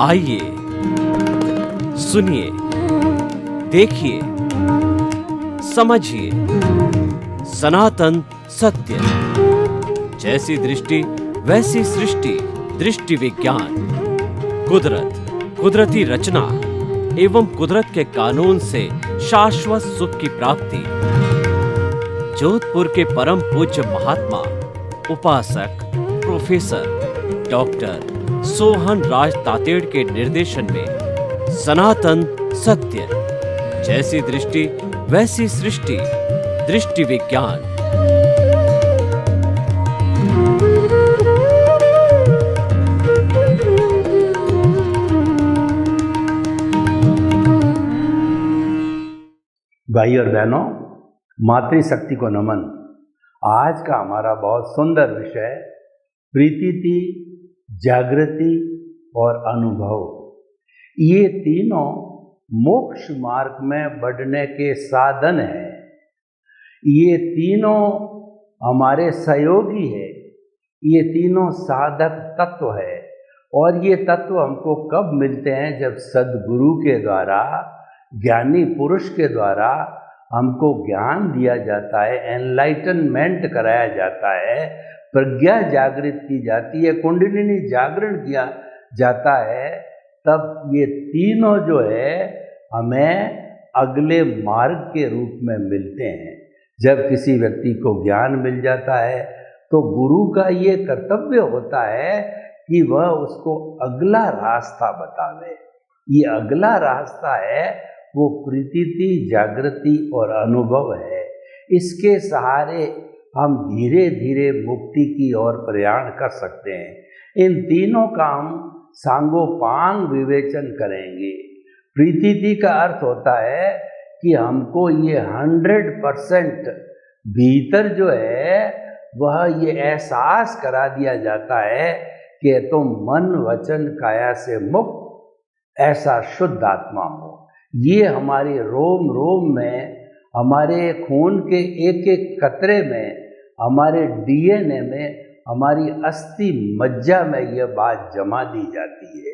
आइए सुनिए, देखिए, समझिए सनातन सत्य। जैसी दृष्टि वैसी सृष्टि, दृष्टि विज्ञान। कुदरत, कुदरती रचना एवं कुदरत के कानून से शाश्वत सुख की प्राप्ति। जोधपुर के परम पूज्य महात्मा उपासक प्रोफेसर डॉक्टर सोहन राज तातेड़ के निर्देशन में सनातन सत्य। जैसी दृष्टि वैसी सृष्टि, दृष्टि विज्ञान। भाई और बहनों, मातृशक्ति को नमन। आज का हमारा बहुत सुंदर विषय प्रीति, जागृति और अनुभव। ये तीनों मोक्ष मार्ग में बढ़ने के साधन हैं। ये तीनों हमारे सहयोगी है। ये तीनों साधक तत्व है। और ये तत्व हमको कब मिलते हैं? जब सद्गुरु के द्वारा, ज्ञानी पुरुष के द्वारा हमको ज्ञान दिया जाता है, एनलाइटनमेंट कराया जाता है, प्रज्ञा जागृत की जाती है, कुंडलिनी जागरण किया जाता है। तब ये तीनों जो है हमें अगले मार्ग के रूप में मिलते हैं। जब किसी व्यक्ति को ज्ञान मिल जाता है तो गुरु का ये कर्तव्य होता है कि वह उसको अगला रास्ता बतावे। ये अगला रास्ता है वो प्रीति, जागृति और अनुभव है। इसके सहारे हम धीरे धीरे मुक्ति की ओर प्रयाण कर सकते हैं। इन तीनों का हम सांगोपांग विवेचन करेंगे। प्रीति का अर्थ होता है कि हमको ये 100% भीतर जो है वह ये एहसास करा दिया जाता है कि तुम मन वचन काया से मुक्त ऐसा शुद्ध आत्मा हो। ये हमारे रोम रोम में, हमारे खून के एक एक कतरे में, हमारे डीएनए में, हमारी अस्थि मज्जा में यह बात जमा दी जाती है।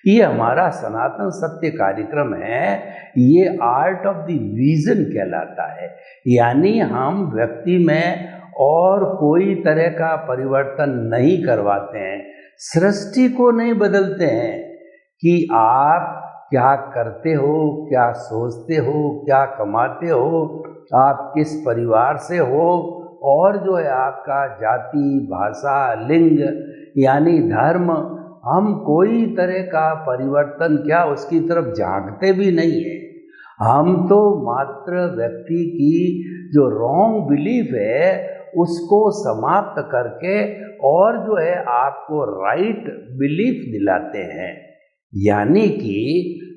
ये हमारा सनातन सत्य कार्यक्रम है। ये आर्ट ऑफ द विजन कहलाता है। यानी हम व्यक्ति में और कोई तरह का परिवर्तन नहीं करवाते हैं, सृष्टि को नहीं बदलते हैं कि आप क्या करते हो, क्या सोचते हो, क्या कमाते हो, आप किस परिवार से हो, और जो है आपका जाति, भाषा, लिंग यानी धर्म, हम कोई तरह का परिवर्तन क्या उसकी तरफ झांकते भी नहीं है। हम तो मात्र व्यक्ति की जो रॉन्ग बिलीफ है उसको समाप्त करके और जो है आपको राइट बिलीफ दिलाते हैं। यानी कि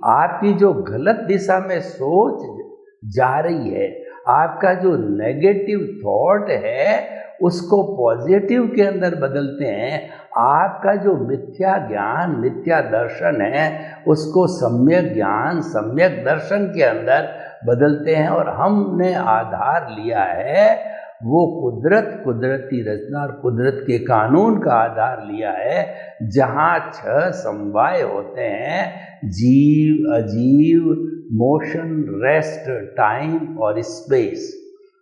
आपकी जो गलत दिशा में सोच जा रही है, आपका जो नेगेटिव थॉट है उसको पॉजिटिव के अंदर बदलते हैं। आपका जो मिथ्या ज्ञान, मिथ्या दर्शन है उसको सम्यक ज्ञान, सम्यक दर्शन के अंदर बदलते हैं। और हमने आधार लिया है वो कुदरत, कुदरती रचना और कुदरत के कानून का आधार लिया है, जहाँ 6 समवाय होते हैं: जीव, अजीव, मोशन, रेस्ट, टाइम और स्पेस।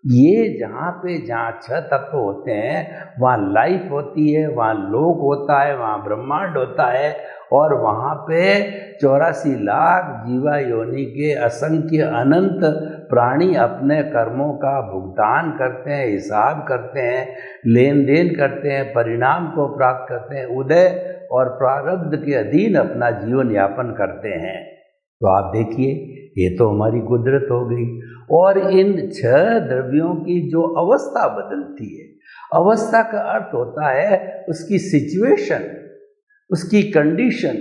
ये जहाँ 6 तत्व होते हैं वहाँ लाइफ होती है, वहाँ लोक होता है, वहाँ ब्रह्मांड होता है, और वहाँ पे 84 लाख जीवा योनि के असंख्य अनंत प्राणी अपने कर्मों का भुगतान करते हैं, हिसाब करते हैं, लेन देन करते हैं, परिणाम को प्राप्त करते हैं, उदय और प्रारब्ध के अधीन अपना जीवन यापन करते हैं। तो आप देखिए, ये तो हमारी कुदरत हो गई। और इन 6 द्रव्यों की जो अवस्था बदलती है, अवस्था का अर्थ होता है उसकी सिचुएशन, उसकी कंडीशन।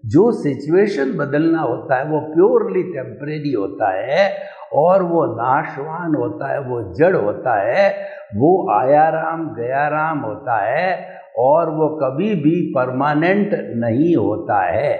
जो सिचुएशन बदलना होता है वो प्योरली टेम्परेरी होता है, और वो नाशवान होता है, वो जड़ होता है, वो आयाराम गयाराम होता है, और वो कभी भी परमानेंट नहीं होता है।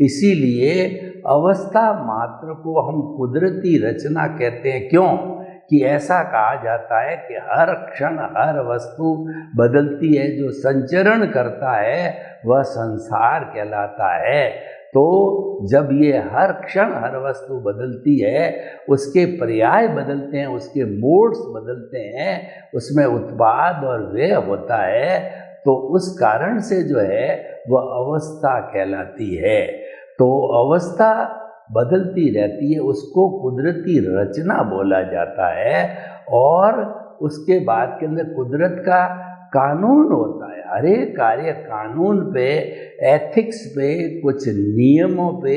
इसीलिए अवस्था मात्र को हम कुदरती रचना कहते हैं। क्यों? कि ऐसा कहा जाता है कि हर क्षण हर वस्तु बदलती है, जो संचरण करता है वह संसार कहलाता है। तो जब ये हर क्षण हर वस्तु बदलती है, उसके पर्याय बदलते हैं, उसके मोड्स बदलते हैं, उसमें उत्पाद और व्यय होता है, तो उस कारण से जो है वह अवस्था कहलाती है। तो अवस्था बदलती रहती है, उसको कुदरती रचना बोला जाता है। और उसके बाद के अंदर कुदरत का कानून होता है। हर एक कार्य कानून पे, एथिक्स पे, कुछ नियमों पे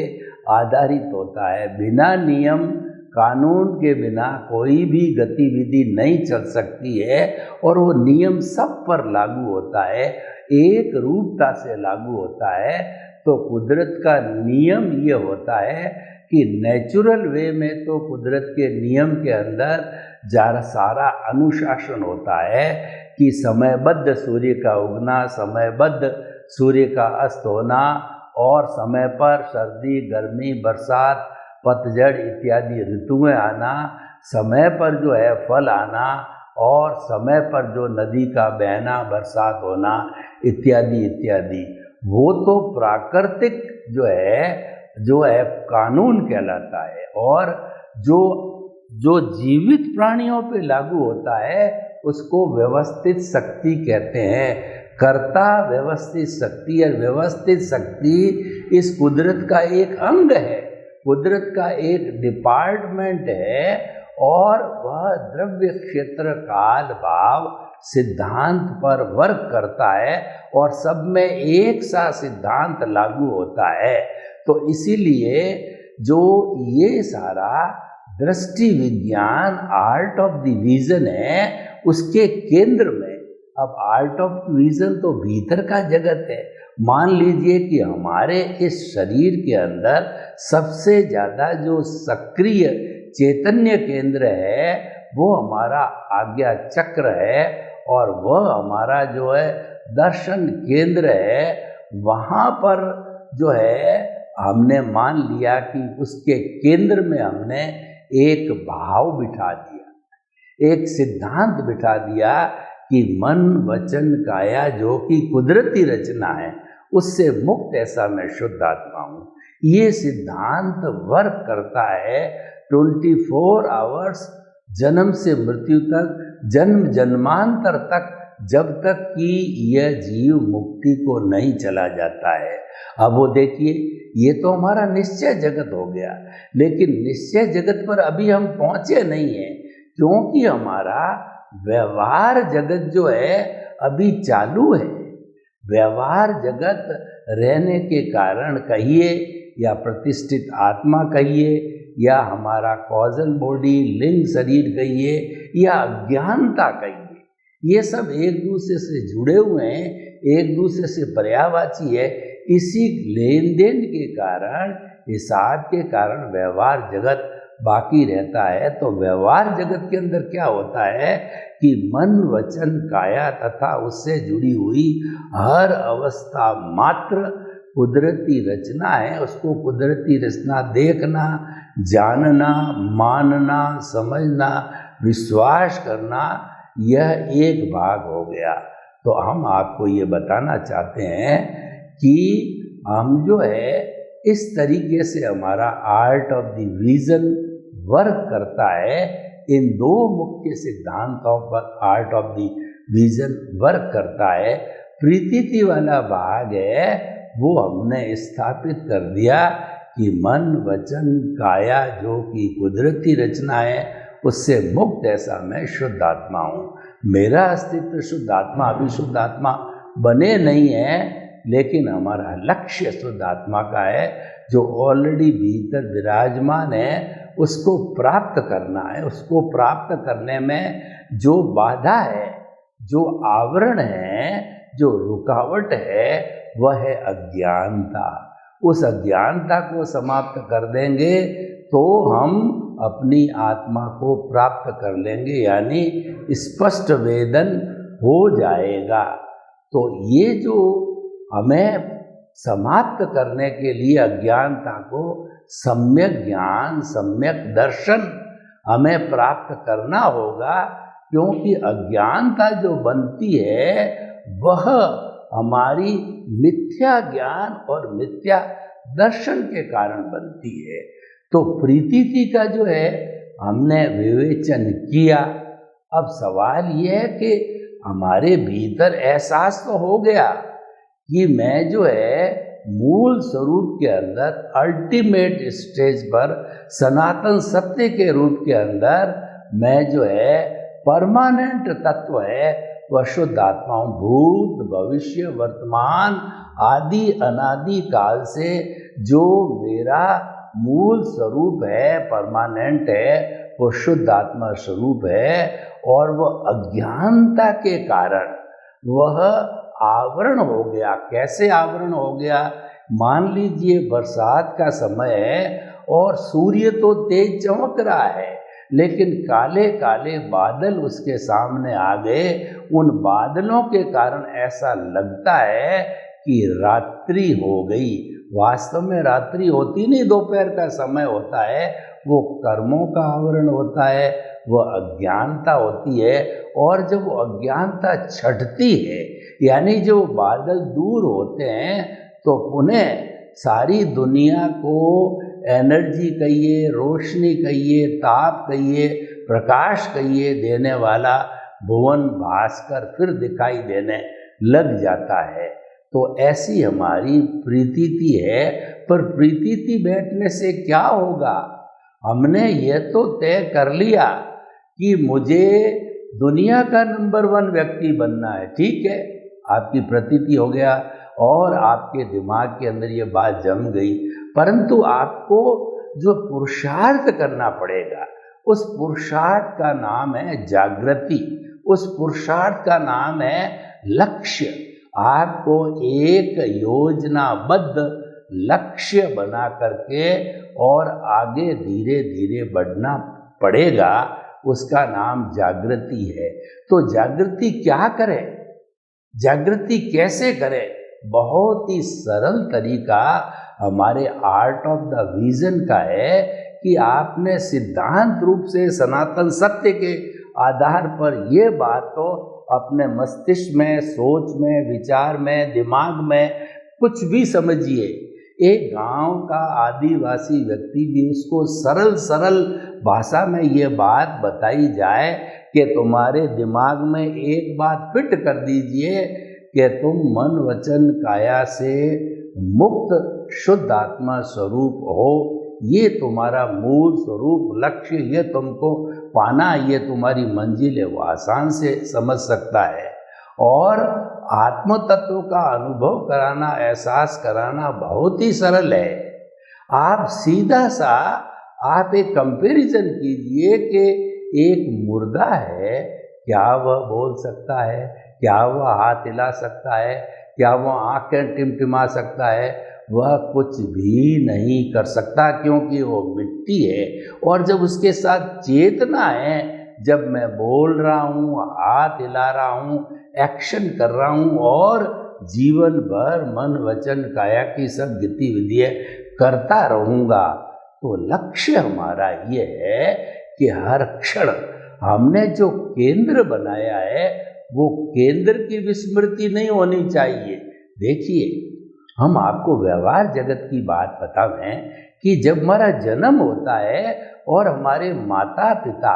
आधारित होता है। बिना नियम कानून के बिना कोई भी गतिविधि नहीं चल सकती है, और वो नियम सब पर लागू होता है, एक रूपता से लागू होता है। तो कुदरत का नियम ये होता है कि नेचुरल वे में तो कुदरत के नियम के अंदर जरा सारा अनुशासन होता है कि समयबद्ध सूर्य का उगना, समयबद्ध सूर्य का अस्त होना, और समय पर सर्दी, गर्मी, बरसात, पतझड़ इत्यादि ऋतुएं आना, समय पर जो है फल आना, और समय पर जो नदी का बहना, बरसात होना इत्यादि इत्यादि, वो तो प्राकृतिक जो है कानून कहलाता है। और जो जीवित प्राणियों पे लागू होता है उसको व्यवस्थित शक्ति कहते हैं। कर्ता व्यवस्थित शक्ति, और व्यवस्थित शक्ति इस कुदरत का एक अंग है, कुदरत का एक डिपार्टमेंट है, और वह द्रव्य क्षेत्र काल भाव सिद्धांत पर वर्क करता है, और सब में एक सा सिद्धांत लागू होता है। तो इसीलिए जो ये सारा दृष्टि विज्ञान, आर्ट ऑफ द विजन है, उसके केंद्र में, अब आर्ट ऑफ विजन तो भीतर का जगत है। मान लीजिए कि हमारे इस शरीर के अंदर सबसे ज़्यादा जो सक्रिय चैतन्य केंद्र है वो हमारा आज्ञा चक्र है, और वह हमारा जो है दर्शन केंद्र है। वहाँ पर जो है हमने मान लिया कि उसके केंद्र में हमने एक भाव बिठा दिया, एक सिद्धांत बिठा दिया कि मन, वचन, काया जो कि कुदरती रचना है, उससे मुक्त ऐसा मैं शुद्ध आत्मा हूँ। ये सिद्धांत वर्क करता है 24 आवर्स, जन्म से मृत्यु तक, जन्म जन्मांतर तक, जब तक कि यह जीव मुक्ति को नहीं चला जाता है। अब वो देखिए, ये तो हमारा निश्चय जगत हो गया, लेकिन निश्चय जगत पर अभी हम पहुँचे नहीं हैं, क्योंकि हमारा व्यवहार जगत जो है अभी चालू है। व्यवहार जगत रहने के कारण कहिए, या प्रतिष्ठित आत्मा कहिए, या हमारा कॉजल बॉडी, लिंग शरीर कहिए, या अज्ञानता कहिए, ये सब एक दूसरे से जुड़े हुए हैं, एक दूसरे से पर्यायवाची है। इसी लेन देन के कारण, हिसाब के कारण व्यवहार जगत बाकी रहता है। तो व्यवहार जगत के अंदर क्या होता है कि मन, वचन, काया तथा उससे जुड़ी हुई हर अवस्था मात्र कुदरती रचना है। उसको कुदरती रचना देखना, जानना, मानना, समझना, विश्वास करना, यह एक भाग हो गया। तो हम आपको ये बताना चाहते हैं कि हम जो है इस तरीके से हमारा art of the vision work करता है। इन दो मुख्य सिद्धांतों पर art of the vision work करता है। प्रीति वाला भाग है वो हमने स्थापित कर दिया कि मन, वचन, काया जो कि कुदरती रचना है, उससे मुक्त ऐसा मैं शुद्ध आत्मा हूँ। मेरा अस्तित्व शुद्ध आत्मा, अभी शुद्ध आत्मा बने नहीं है, लेकिन हमारा लक्ष्य शुद्ध आत्मा का है, जो ऑलरेडी भीतर विराजमान है, उसको प्राप्त करना है। उसको प्राप्त करने में जो बाधा है, जो आवरण है, जो रुकावट है, वह है अज्ञानता। उस अज्ञानता को समाप्त कर देंगे तो हम अपनी आत्मा को प्राप्त कर लेंगे, यानी स्पष्ट वेदन हो जाएगा। तो ये जो हमें समाप्त करने के लिए अज्ञानता को सम्यक ज्ञान, सम्यक दर्शन हमें प्राप्त करना होगा, क्योंकि अज्ञानता जो बनती है वह हमारी मिथ्या ज्ञान और मिथ्या दर्शन के कारण बनती है। तो प्रीतिथि का जो है हमने विवेचन किया। अब सवाल ये है कि हमारे भीतर एहसास तो हो गया कि मैं जो है मूल स्वरूप के अंदर, अल्टीमेट स्टेज पर, सनातन सत्य के रूप के अंदर मैं जो है परमानेंट तत्व है वह शुद्ध आत्मा हूँ। भूत भविष्य वर्तमान आदि अनादि काल से जो मेरा मूल स्वरूप है, परमानेंट है, वो शुद्ध आत्मा स्वरूप है। और वह अज्ञानता के कारण वह आवरण हो गया। कैसे आवरण हो गया? मान लीजिए बरसात का समय है और सूर्य तो तेज चमक रहा है, लेकिन काले काले बादल उसके सामने आ गए। उन बादलों के कारण ऐसा लगता है कि रात्रि हो गई। वास्तव में रात्रि होती नहीं, दोपहर का समय होता है। वो कर्मों का आवरण होता है, वह अज्ञानता होती है। और जब वो अज्ञानता छटती है, यानी जो बादल दूर होते हैं, तो पुनः सारी दुनिया को एनर्जी कहिए, रोशनी कहिए, ताप कहिए, प्रकाश कहिए देने वाला भुवन भास्कर फिर दिखाई देने लग जाता है। तो ऐसी हमारी प्रीतिथि है। पर प्रीतिथि बैठने से क्या होगा? हमने ये तो तय कर लिया कि मुझे दुनिया का नंबर 1 व्यक्ति बनना है। ठीक है, आपकी प्रतीति हो गया और आपके दिमाग के अंदर ये बात जम गई। परंतु आपको जो पुरुषार्थ करना पड़ेगा, उस पुरुषार्थ का नाम है जागृति। उस पुरुषार्थ का नाम है लक्ष्य। आपको एक योजनाबद्ध लक्ष्य बना करके और आगे धीरे धीरे बढ़ना पड़ेगा। उसका नाम जागृति है। तो जागृति क्या करे? जागृति कैसे करें? बहुत ही सरल तरीका हमारे आर्ट ऑफ द विजन का है कि आपने सिद्धांत रूप से सनातन सत्य के आधार पर ये बात तो अपने मस्तिष्क में, सोच में, विचार में, दिमाग में कुछ भी समझिए। एक गांव का आदिवासी व्यक्ति भी, उसको सरल सरल भाषा में ये बात बताई जाए कि तुम्हारे दिमाग में एक बात फिट कर दीजिए कि तुम मन वचन काया से मुक्त शुद्ध आत्मा स्वरूप हो। ये तुम्हारा मूल स्वरूप लक्ष्य, ये तुमको पाना, ये तुम्हारी मंजिल है। वो आसान से समझ सकता है। और आत्म तत्व का अनुभव कराना, एहसास कराना बहुत ही सरल है। आप सीधा सा आप एक कंपैरिजन कीजिए कि एक मुर्दा है, क्या वह बोल सकता है? क्या वह हाथ हिला सकता है? क्या वह आंखें टिमटिमा सकता है? वह कुछ भी नहीं कर सकता, क्योंकि वो मिट्टी है। और जब उसके साथ चेतना है, जब मैं बोल रहा हूँ, हाथ हिला रहा हूँ, एक्शन कर रहा हूँ और जीवन भर मन वचन काया की सब गतिविधियाँ करता रहूँगा, तो लक्ष्य हमारा ये है कि हर क्षण हमने जो केंद्र बनाया है, वो केंद्र की विस्मृति नहीं होनी चाहिए। देखिए, हम आपको व्यवहार जगत की बात बताएं कि जब हमारा जन्म होता है और हमारे माता पिता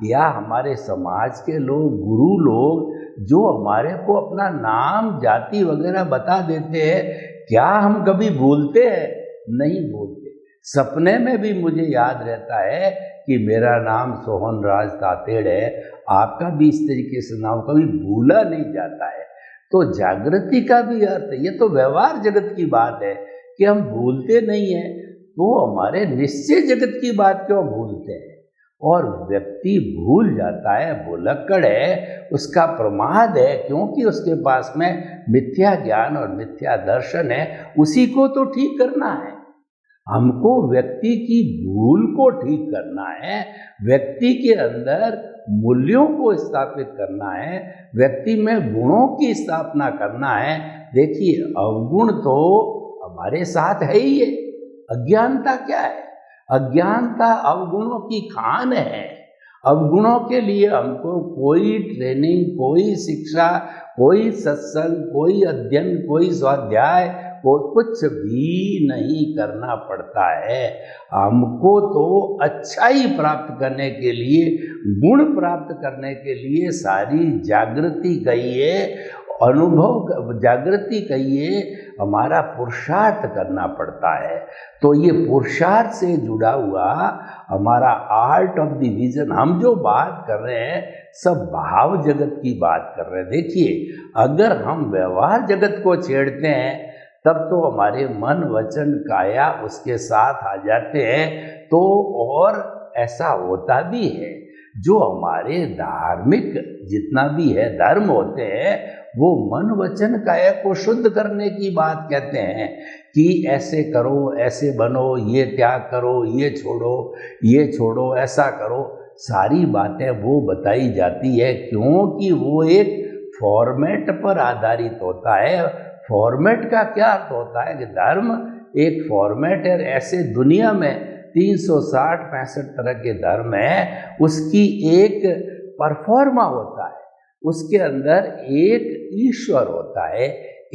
या हमारे समाज के लोग, गुरु लोग, जो हमारे को अपना नाम, जाति वगैरह बता देते हैं, क्या हम कभी भूलते हैं? नहीं भूलते। सपने में भी मुझे याद रहता है कि मेरा नाम सोहन राज तातेड़ है, आपका भी इस तरीके से नाम कभी भूला नहीं जाता है। तो जागृति का भी अर्थ, ये तो व्यवहार जगत की बात है कि हम भूलते नहीं हैं, तो हमारे निश्चय जगत की बात क्यों भूलते हैं? और व्यक्ति भूल जाता है, भुलक्कड़ है, उसका प्रमाद है, क्योंकि उसके पास में मिथ्या ज्ञान और मिथ्या दर्शन है। उसी को तो ठीक करना है। हमको व्यक्ति की भूल को ठीक करना है, व्यक्ति के अंदर मूल्यों को स्थापित करना है, व्यक्ति में गुणों की स्थापना करना है। देखिए, अवगुण तो हमारे साथ है ही है। अज्ञानता क्या है? अज्ञानता अवगुणों की खान है। अवगुणों के लिए हमको कोई ट्रेनिंग, कोई शिक्षा, कोई सत्संग, कोई अध्ययन, कोई स्वाध्याय, वो कुछ भी नहीं करना पड़ता है। हमको तो अच्छाई प्राप्त करने के लिए, गुण प्राप्त करने के लिए सारी जागृति कहिए, अनुभव जागृति कहिए, हमारा पुरुषार्थ करना पड़ता है। तो ये पुरुषार्थ से जुड़ा हुआ हमारा आर्ट ऑफ द विजन, हम जो बात कर रहे हैं सब भाव जगत की बात कर रहे हैं। देखिए, अगर हम व्यवहार जगत को छेड़ते हैं तब तो हमारे मन वचन काया उसके साथ आ जाते हैं। तो और ऐसा होता भी है, जो हमारे धार्मिक जितना भी है धर्म होते हैं वो मन वचन काया को शुद्ध करने की बात कहते हैं कि ऐसे करो, ऐसे बनो, ये त्याग करो, ये छोड़ो, ऐसा करो। सारी बातें वो बताई जाती है क्योंकि वो एक फॉर्मेट पर आधारित होता है। फॉर्मेट का क्या अर्थ होता है कि धर्म एक फॉर्मेट है। ऐसे दुनिया में 360-65 तरह के धर्म है, उसकी एक परफॉर्मा होता है, उसके अंदर एक ईश्वर होता है,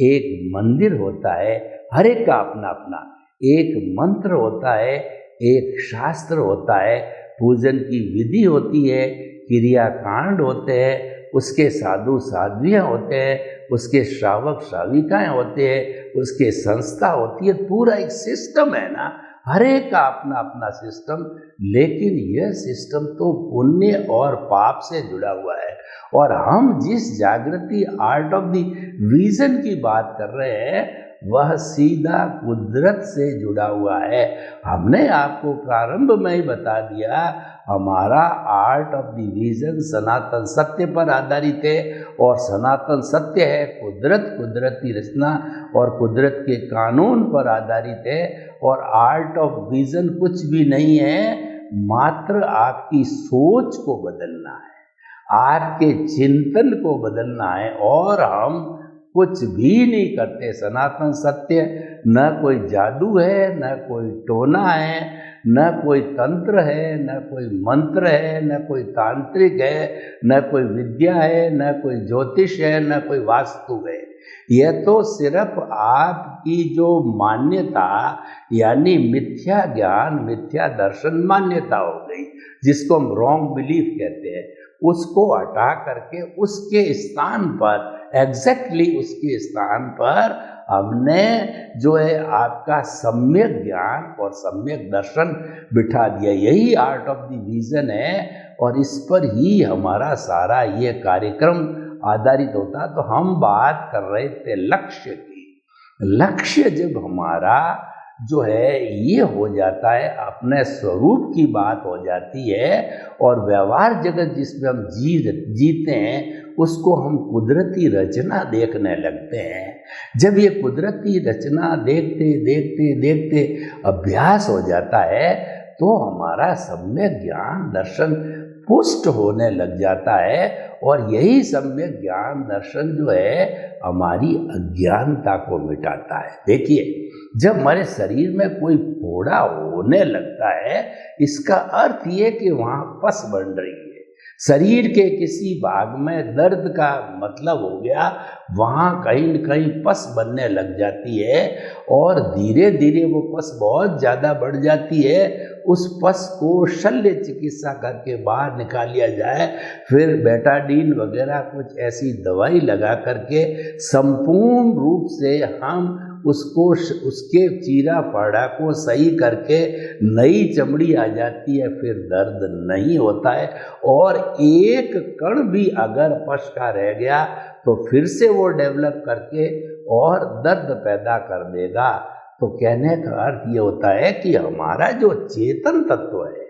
एक मंदिर होता है, हर एक का अपना अपना, एक मंत्र होता है, एक शास्त्र होता है, पूजन की विधि होती है, क्रियाकांड होते हैं, उसके साधु साध्वियाँ होते हैं, उसके श्रावक श्राविकाएँ होते हैं, उसके संस्था होती है। पूरा एक सिस्टम है ना, हर एक का अपना अपना सिस्टम। लेकिन यह सिस्टम तो पुण्य और पाप से जुड़ा हुआ है। और हम जिस जागृति आर्ट ऑफ द विजन की बात कर रहे हैं वह सीधा कुदरत से जुड़ा हुआ है। हमने आपको प्रारंभ में ही बता दिया, हमारा आर्ट ऑफ द विजन सनातन सत्य पर आधारित है। और सनातन सत्य है कुदरत, कुदरती रचना और कुदरत के कानून पर आधारित है। और आर्ट ऑफ विजन कुछ भी नहीं है, मात्र आपकी सोच को बदलना है, आपके चिंतन को बदलना है। और हम कुछ भी नहीं करते। सनातन सत्य न कोई जादू है, न कोई टोना है, न कोई तंत्र है, न कोई मंत्र है, न कोई तांत्रिक है, न कोई विद्या है, न कोई ज्योतिष है, न कोई वास्तु है। यह तो सिर्फ आपकी जो मान्यता यानी मिथ्या ज्ञान, मिथ्या दर्शन मान्यता हो गई, जिसको हम रॉन्ग बिलीफ कहते हैं, उसको हटा करके उसके स्थान पर, एग्जैक्टली उसके स्थान पर हमने जो है आपका सम्यक ज्ञान और सम्यक दर्शन बिठा दिया। यही आर्ट ऑफ द विजन है और इस पर ही हमारा सारा ये कार्यक्रम आधारित होता। तो हम बात कर रहे थे लक्ष्य की। लक्ष्य जब हमारा जो है ये हो जाता है, अपने स्वरूप की बात हो जाती है और व्यवहार जगत जिसमें हम जीते हैं उसको हम कुदरती रचना देखने लगते हैं। जब ये कुदरती रचना देखते देखते देखते अभ्यास हो जाता है तो हमारा सम्यक ज्ञान दर्शन पुष्ट होने लग जाता है। और यही सम्यक ज्ञान दर्शन जो है हमारी अज्ञानता को मिटाता है। देखिए, जब हमारे शरीर में कोई फोड़ा होने लगता है, इसका अर्थ ये कि वहाँ पस बन रही है। शरीर के किसी भाग में दर्द का मतलब हो गया, वहाँ कहीं न कहीं पस बनने लग जाती है और धीरे धीरे वो पस बहुत ज़्यादा बढ़ जाती है। उस पस को शल्य चिकित्सा करके बाहर निकाल लिया जाए, फिर बेटाडीन वगैरह कुछ ऐसी दवाई लगा करके संपूर्ण रूप से हम उसको, उसके चीरा फाड़ा को सही करके नई चमड़ी आ जाती है, फिर दर्द नहीं होता है। और एक कण भी अगर पश का रह गया तो फिर से वो डेवलप करके और दर्द पैदा कर देगा। तो कहने का अर्थ ये होता है कि हमारा जो चेतन तत्व है,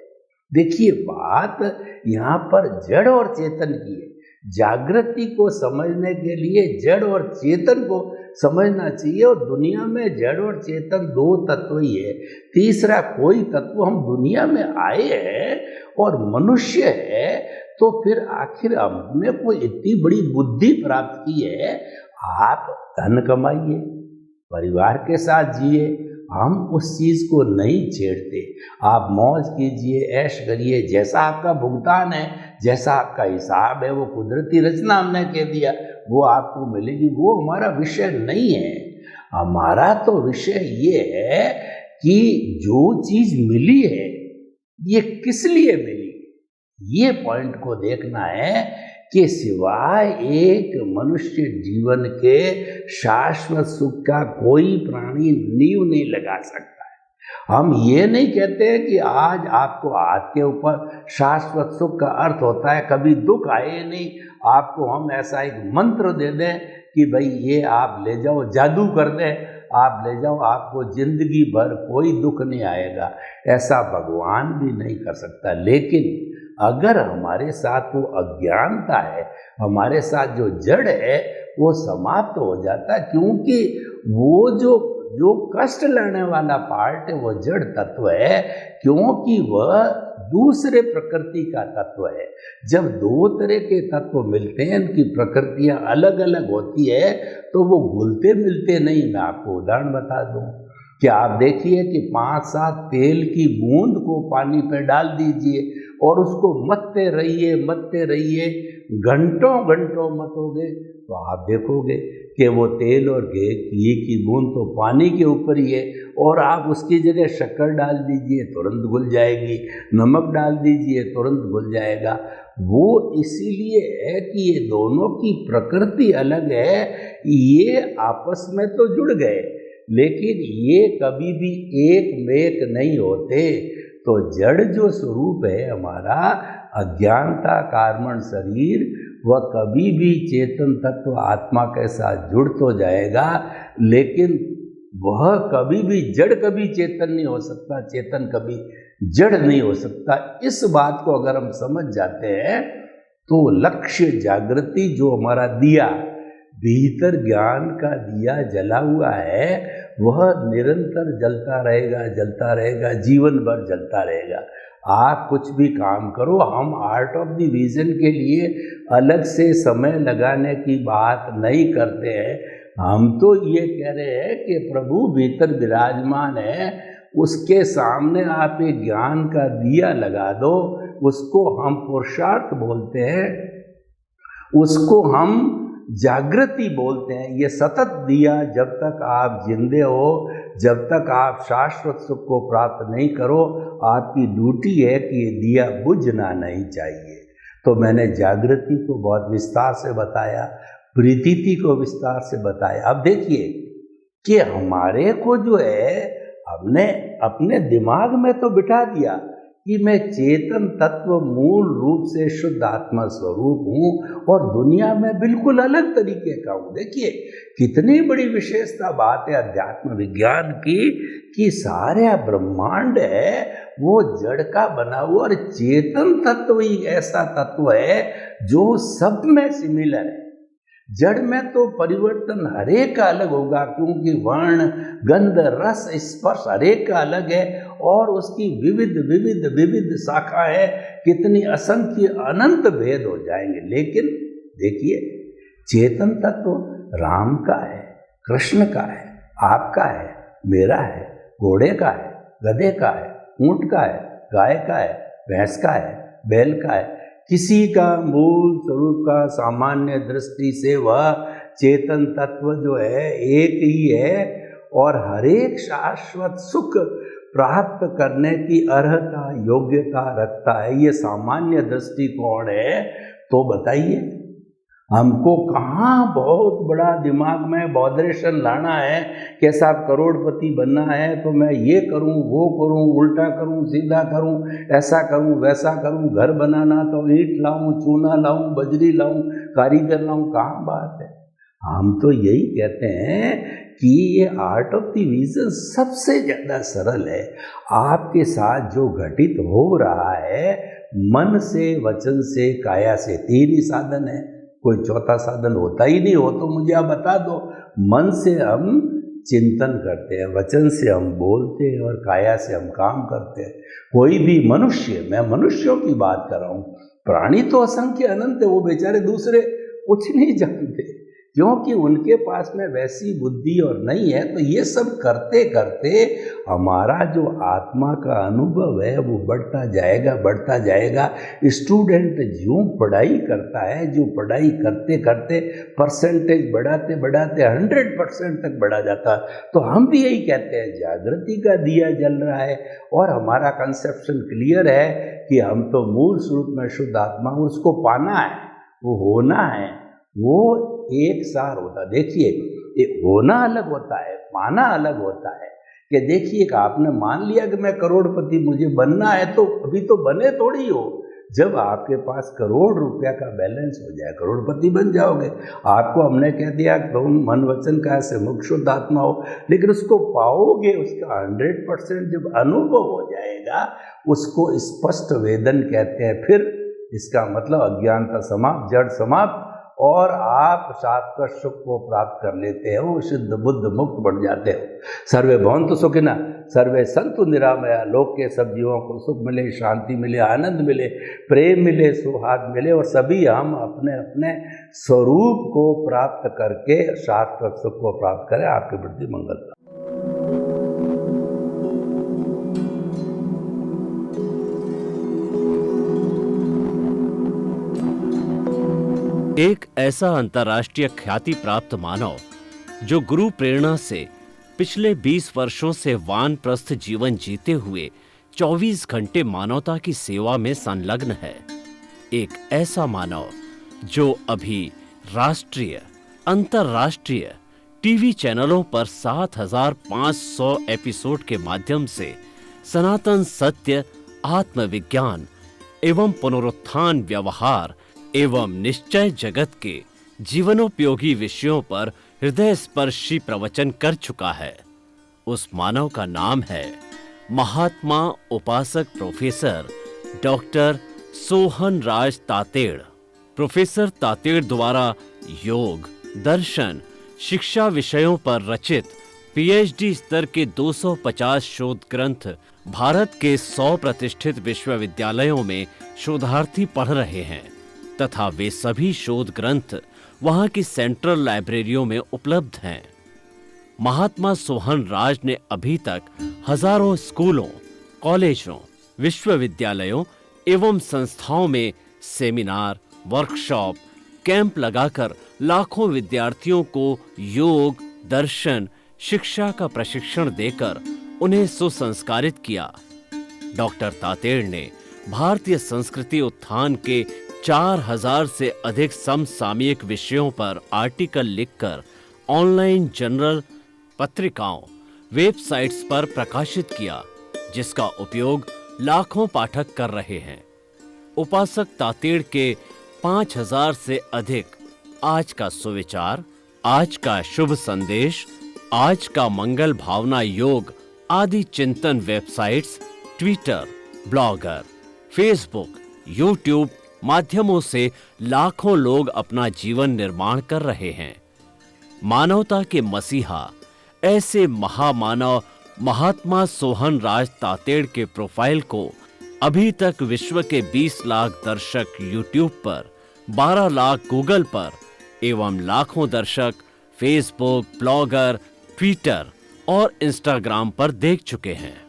देखिए बात यहाँ पर जड़ और चेतन की है। जागृति को समझने के लिए जड़ और चेतन को समझना चाहिए। और दुनिया में जड़ और चेतन दो तत्व ही है, तीसरा कोई तत्व हम दुनिया में आए हैं और मनुष्य है तो फिर आखिर हमने कोई इतनी बड़ी बुद्धि प्राप्त की है। आप धन कमाइए, परिवार के साथ जिए, हम उस चीज़ को नहीं छेड़ते। आप मौज कीजिए, ऐश करिए, जैसा आपका भुगतान है, जैसा आपका हिसाब है, वो कुदरती रचना हमने कह दिया वो आपको मिलेगी, वो हमारा विषय नहीं है। हमारा तो विषय ये है कि जो चीज मिली है ये किस लिए मिली, ये पॉइंट को देखना है कि सिवाय एक मनुष्य जीवन के शाश्वत सुख का कोई प्राणी नींव नहीं लगा सकता है। हम ये नहीं कहते हैं कि आज आपको हाथ के ऊपर शाश्वत सुख का अर्थ होता है कभी दुख आए नहीं, आपको हम ऐसा एक मंत्र दे दें कि भाई ये आप ले जाओ, जादू कर दें, आप ले जाओ, आपको जिंदगी भर कोई दुख नहीं आएगा। ऐसा भगवान भी नहीं कर सकता। लेकिन अगर हमारे साथ वो अज्ञानता है, हमारे साथ जो जड़ है वो समाप्त हो जाता है, क्योंकि वो जो कष्ट लाने वाला पार्ट है वो जड़ तत्व है, क्योंकि वह दूसरे प्रकृति का तत्व है। जब दो तरह के तत्व मिलते हैं, इनकी प्रकृतियां अलग अलग होती है, तो वो घुलते मिलते नहीं। मैं आपको उदाहरण बता दूं कि आप देखिए कि 5-7 तेल की बूंद को पानी पे डाल दीजिए और उसको मथते रहिए, घंटों घंटों मथोगे तो आप देखोगे कि वो तेल और घी की बूंद तो पानी के ऊपर ही है, और आप उसकी जगह शक्कर डाल दीजिए तुरंत घुल जाएगी, नमक डाल दीजिए तुरंत घुल जाएगा। वो इसीलिए है कि ये दोनों की प्रकृति अलग है, ये आपस में तो जुड़ गए लेकिन ये कभी भी एक मेक नहीं होते। तो जड़ जो स्वरूप है हमारा, अज्ञानता कार्बन शरीर, वह कभी भी चेतन तत्व आत्मा के साथ जुड़ तो जाएगा, लेकिन वह कभी भी जड़ कभी चेतन नहीं हो सकता, चेतन कभी जड़ नहीं हो सकता। इस बात को अगर हम समझ जाते हैं तो लक्ष्य जागृति, जो हमारा दिया भीतर ज्ञान का दिया जला हुआ है, वह निरंतर जलता रहेगा, जीवन भर जलता रहेगा। आप कुछ भी काम करो, हम आर्ट ऑफ द विजन के लिए अलग से समय लगाने की बात नहीं करते हैं। हम तो ये कह रहे हैं कि प्रभु भीतर विराजमान है, उसके सामने आप एक ज्ञान का दिया लगा दो, उसको हम पुरुषार्थ बोलते हैं, उसको हम जागृति बोलते हैं। ये सतत दिया, जब तक आप जिंदे हो, जब तक आप शाश्वत सुख को प्राप्त नहीं करो, आपकी ड्यूटी है कि ये दिया बुझना नहीं चाहिए। तो मैंने जागृति को बहुत विस्तार से बताया, प्रीतिथि को विस्तार से बताया। अब देखिए कि हमारे को जो है, हमने अपने दिमाग में तो बिठा दिया कि मैं चेतन तत्व मूल रूप से शुद्ध आत्मा स्वरूप हूँ और दुनिया में बिल्कुल अलग तरीके का हूँ। देखिए कितनी बड़ी विशेषता बात है अध्यात्म विज्ञान की, कि सारे ब्रह्मांड है वो जड़ का बना हुआ, और चेतन तत्व ही ऐसा तत्व है जो सब में सिमिलर है। जड़ में तो परिवर्तन हरेक का अलग होगा, क्योंकि वर्ण, गंध, रस, स्पर्श हरेक का अलग है, और उसकी विविध शाखा है, कितनी असंख्य अनंत भेद हो जाएंगे। लेकिन देखिए चेतन तत्व राम का है, कृष्ण का है, आपका है, मेरा है, घोड़े का है, गधे का है, ऊंट का है, गाय का है, भैंस का है, बैल का है। किसी का मूल स्वरूप का सामान्य दृष्टि से वह चेतन तत्व जो है एक ही है, और हरेक शाश्वत सुख प्राप्त करने की अर्हता, योग्यता रखता है। ये सामान्य दृष्टिकोण है। तो बताइए हमको कहाँ बहुत बड़ा दिमाग में बॉदरेशन लाना है, कैसा करोड़पति बनना है तो मैं ये करूं, वो करूं, उल्टा करूं, सीधा करूं, ऐसा करूं, वैसा करूं, घर बनाना तो ईंट लाऊं, चूना लाऊं, बजरी लाऊं, कारीगर लाऊं, कहाँ बात है। हम तो यही कहते हैं कि ये आर्ट ऑफ द विजन सबसे ज़्यादा सरल है। आपके साथ जो घटित हो रहा है मन से, वचन से, काया से, 3 ही साधन है, कोई चौथा साधन होता ही नहीं हो तो मुझे आप बता दो। मन से हम चिंतन करते हैं, वचन से हम बोलते हैं, और काया से हम काम करते हैं। कोई भी मनुष्य, मैं मनुष्यों की बात कर रहा हूँ, प्राणी तो असंख्य अनंत है, वो बेचारे दूसरे कुछ नहीं जानते, क्योंकि उनके पास में वैसी बुद्धि और नहीं है। तो ये सब करते करते हमारा जो आत्मा का अनुभव है वो बढ़ता जाएगा। स्टूडेंट जो पढ़ाई करता है, जो पढ़ाई करते करते परसेंटेज बढ़ाते 100% तक बढ़ा जाता। तो हम भी यही कहते हैं, जागृति का दिया जल रहा है और हमारा कंसेप्शन क्लियर है कि हम तो मूल स्वरूप में शुद्ध आत्मा, उसको पाना है, वो होना है, वो एक सार होता। देखिए, होना अलग होता है, पाना अलग होता है। कि देखिए कि आपने मान लिया कि मैं करोड़पति, मुझे बनना है, तो अभी तो बने थोड़ी हो। जब आपके पास करोड़ रुपया का बैलेंस हो जाए, करोड़पति बन जाओगे। आपको हमने कह दिया कि तुम मन वचन काया से मुक्त शुद्ध आत्मा हो, लेकिन उसको पाओगे, उसका 100% जब अनुभव हो जाएगा, उसको स्पष्ट वेदन कहते हैं। फिर इसका मतलब अज्ञानता समाप्त, जड़ समाप्त, और आप शाश्वत सुख को प्राप्त कर लेते हो, शुद्ध बुद्ध मुक्त बन जाते हो। सर्वे भवन्तु सुखिनः, सर्वे सन्तु निरामया। लोक के सब जीवों को सुख मिले, शांति मिले, आनंद मिले, प्रेम मिले, सौहार्द मिले, और सभी हम अपने अपने स्वरूप को प्राप्त करके शाश्वत सुख को प्राप्त करें। आपके प्रति मंगल। एक ऐसा अंतर्राष्ट्रीय ख्याति प्राप्त मानव जो गुरु प्रेरणा से पिछले 20 वर्षों से वानप्रस्थ जीवन जीते हुए 24 घंटे मानवता की सेवा में संलग्न है। एक ऐसा मानव जो अभी राष्ट्रीय, अंतर्राष्ट्रीय टीवी चैनलों पर 7,500 एपिसोड के माध्यम से सनातन सत्य, आत्मविज्ञान एवं पुनरुत्थान, व्यवहार एवं निश्चय जगत के जीवनोपयोगी विषयों पर हृदय स्पर्शी प्रवचन कर चुका है। उस मानव का नाम है महात्मा उपासक प्रोफेसर डॉक्टर सोहन राज तातेड़। प्रोफेसर तातेड़ द्वारा योग, दर्शन, शिक्षा विषयों पर रचित पीएचडी स्तर के 250 शोध ग्रंथ भारत के 100 प्रतिष्ठित विश्वविद्यालयों में शोधार्थी पढ़ रहे हैं तथा वे सभी शोध ग्रंथ वहां की सेंट्रल लाइब्रेरियों में उपलब्ध हैं। महात्मा सोहन राज ने अभी तक हजारों स्कूलों, कॉलेजों, विश्वविद्यालयों एवं संस्थाओं में सेमिनार, वर्कशॉप, कैंप लगाकर लाखों विद्यार्थियों को योग, दर्शन, शिक्षा का प्रशिक्षण देकर उन्हें सुसंस्कारित किया। डॉक्टर तातेड़ ने भारतीय संस्कृति उत्थान के 4000 से अधिक समसामयिक विषयों पर आर्टिकल लिखकर ऑनलाइन जर्नल, पत्रिकाओं, वेबसाइट्स पर प्रकाशित किया, जिसका उपयोग लाखों पाठक कर रहे हैं। उपासक तातेड़ के 5000 से अधिक आज का सुविचार, आज का शुभ संदेश, आज का मंगल भावना योग आदि चिंतन websites, Twitter, blogger, Facebook, YouTube माध्यमों से लाखों लोग अपना जीवन निर्माण कर रहे हैं। मानवता के मसीहा ऐसे महामानव महात्मा सोहन राज तातेड़ के प्रोफाइल को अभी तक विश्व के 20 लाख दर्शक यूट्यूब पर, 12 लाख गूगल पर एवं लाखों दर्शक फेसबुक, ब्लॉगर, ट्विटर और इंस्टाग्राम पर देख चुके हैं।